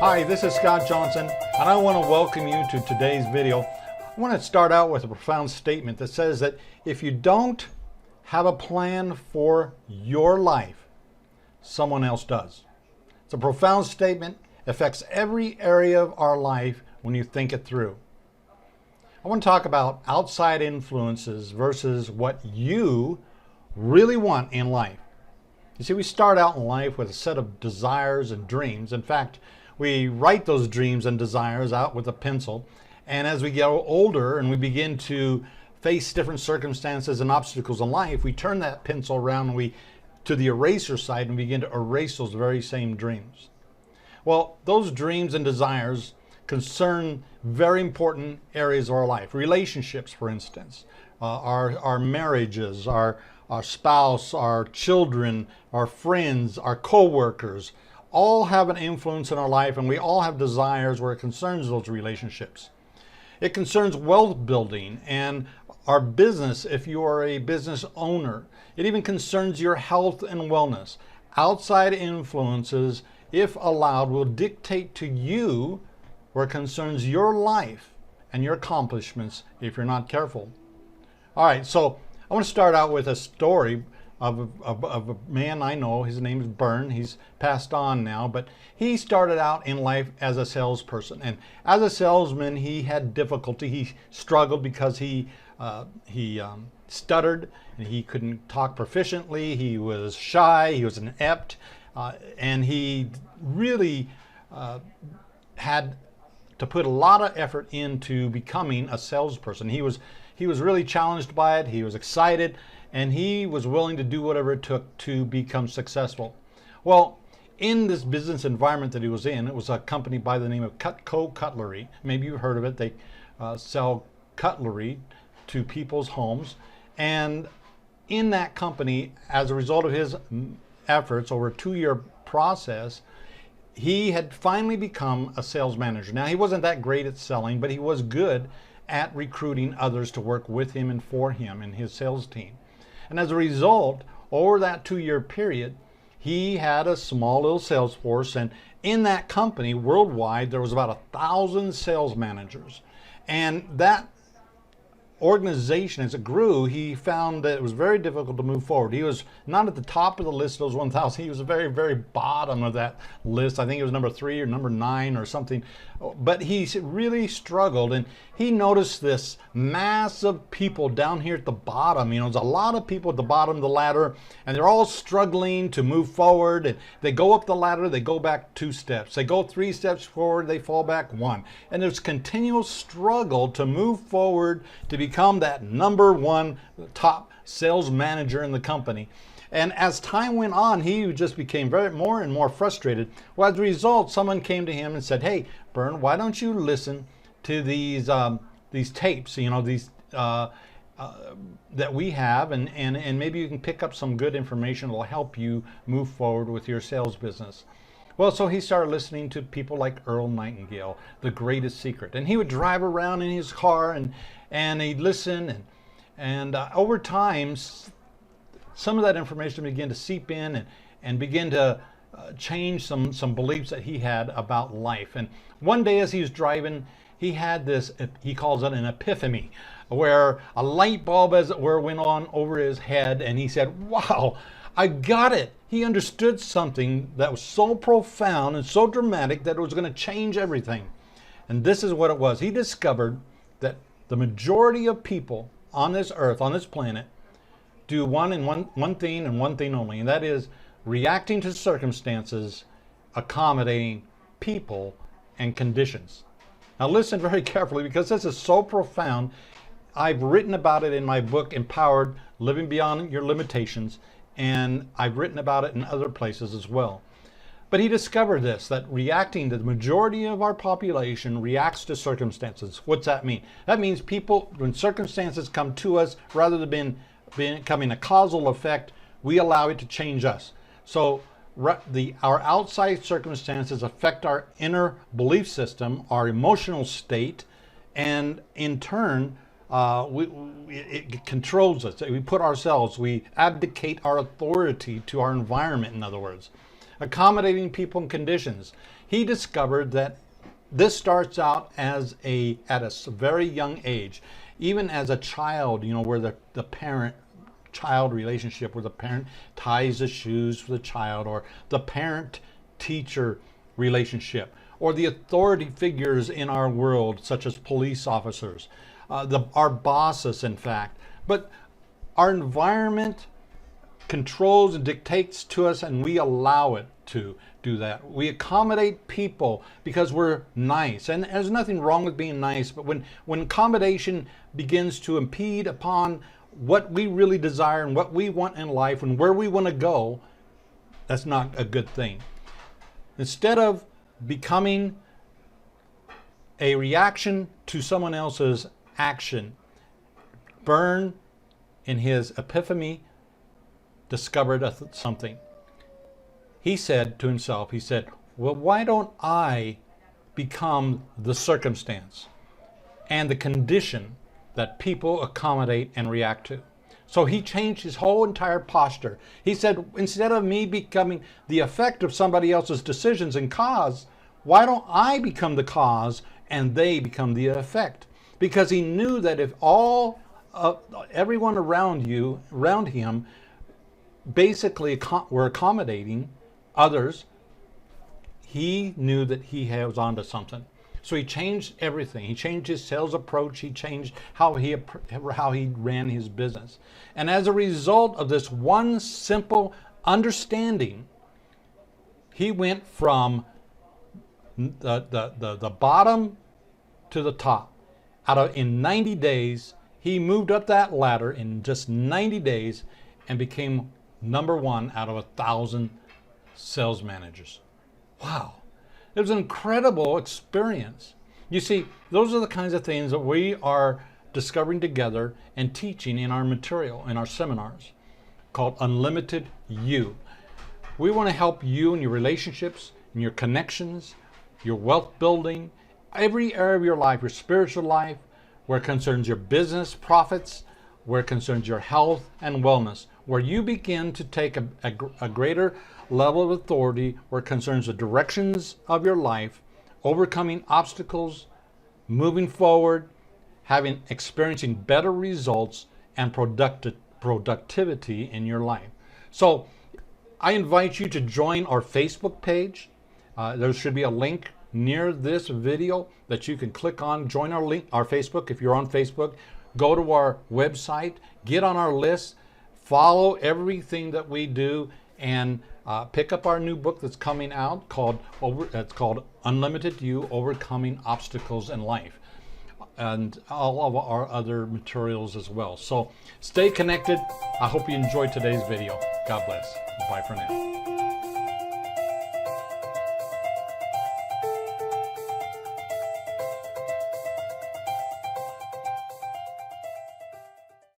Hi, this is Scott Johnson, and I want to welcome you to today's video. I want to start out with a profound statement that says that if you don't have a plan for your life, someone else does. It's a profound statement. It affects every area of our life when you think it through. I want to talk about outside influences versus what you really want in life. You see, we start out in life with a set of desires and dreams. In fact, we write those dreams and desires out with a pencil. And as we get older and we begin to face different circumstances and obstacles in life, we turn that pencil around and to the eraser side and begin to erase those very same dreams. Well, those dreams and desires concern very important areas of our life. Relationships, for instance, our marriages, our spouse, our children, our friends, our co-workers, all have an influence in our life, and we all have desires where it concerns those relationships. It concerns wealth building and our business if you are a business owner. It even concerns your health and wellness. Outside influences, if allowed, will dictate to you where it concerns your life and your accomplishments if you're not careful. All right, so I want to start out with a story of a man I know. His name is Bern. He's passed on now, but he started out in life as a salesperson. And as a salesman, he had difficulty. He struggled because he stuttered and he couldn't talk proficiently. He was shy. He was inept, and he really had to put a lot of effort into becoming a salesperson. He was really challenged by it. He was excited, and he was willing to do whatever it took to become successful. Well, in this business environment that he was in, it was a company by the name of Cutco Cutlery. Maybe you've heard of it. They sell cutlery to people's homes. And in that company, as a result of his efforts over a 2-year process, he had finally become a sales manager. Now, he wasn't that great at selling, but he was good at recruiting others to work with him and for him and his sales team. And as a result, over that 2-year period, he had a small little sales force. And in that company, worldwide, there was about 1,000 sales managers. And that organization, as it grew, he found that it was very difficult to move forward. He was not at the top of the list of those 1,000. He was the very, very bottom of that list. I think it was number 3 or number 9 or something. But he really struggled, and he noticed this mass of people down here at the bottom. You know, there's a lot of people at the bottom of the ladder, and they're all struggling to move forward. And they go up the ladder, they go back 2 steps. They go 3 steps forward, they fall back 1. And there's continual struggle to move forward to become that number 1 top sales manager in the company. And as time went on, he just became more and more frustrated. Well, as a result, someone came to him and said, "Hey, Bern, why don't you listen to these tapes? You know, these that we have, and maybe you can pick up some good information that will help you move forward with your sales business." Well, so he started listening to people like Earl Nightingale, The Greatest Secret, and he would drive around in his car and he'd listen, and over time, some of that information began to seep in and begin to change some beliefs that he had about life. And one day as he was driving, he had this, he calls it an epiphany, where a light bulb, as it were, went on over his head, and he said, "Wow, I got it." He understood something that was so profound and so dramatic that it was going to change everything. And this is what it was. He discovered that the majority of people on this earth, on this planet, do one thing and one thing only, and that is reacting to circumstances, accommodating people and conditions. Now listen very carefully, because this is so profound. I've written about it in my book, Empowered, Living Beyond Your Limitations, and I've written about it in other places as well. But he discovered this, that reacting to the majority of our population reacts to circumstances. What's that mean? That means people, when circumstances come to us, rather than becoming a causal effect, we allow it to change us. So our outside circumstances affect our inner belief system, our emotional state, and in turn, it controls us. We abdicate our authority to our environment, in other words. Accommodating people and conditions. he discovered that this starts out at a very young age, even as a child, where the parent-child relationship, where the parent ties the shoes for the child, or the parent-teacher relationship, or the authority figures in our world, such as police officers, our bosses, in fact. But our environment controls and dictates to us, and we allow it to do that. We accommodate people because we're nice, and there's nothing wrong with being nice, but when accommodation begins to impede upon what we really desire and what we want in life and where we want to go, that's not a good thing. Instead of becoming a reaction to someone else's action, Bern, in his epiphany, discovered something. He said to himself, well, why don't I become the circumstance and the condition that people accommodate and react to? So he changed his whole entire posture. He said, instead of me becoming the effect of somebody else's decisions and cause, why don't I become the cause and they become the effect? Because he knew that if everyone around him basically were accommodating others, he knew that he was onto something. So he changed everything. He changed his sales approach. He changed how he ran his business. And as a result of this one simple understanding, he went from the bottom to the top. In 90 days, he moved up that ladder in just 90 days and became number one out of 1,000 sales managers. Wow. It was an incredible experience. You see, those are the kinds of things that we are discovering together and teaching in our material, in our seminars, called Unlimited You. We want to help you in your relationships, in your connections, your wealth building, every area of your life, your spiritual life, where it concerns your business profits, where it concerns your health and wellness, where you begin to take a greater level of authority, where it concerns the directions of your life, overcoming obstacles, moving forward, experiencing better results and productivity in your life. So I invite you to join our Facebook page. There should be a link near this video that you can click on. Join our Facebook. If you're on Facebook, go to our website, get on our list, follow everything that we do, and pick up our new book that's coming out called Unlimited You, Overcoming Obstacles in Life, and all of our other materials as well. So stay connected. I hope you enjoyed today's video. God bless. Bye for now.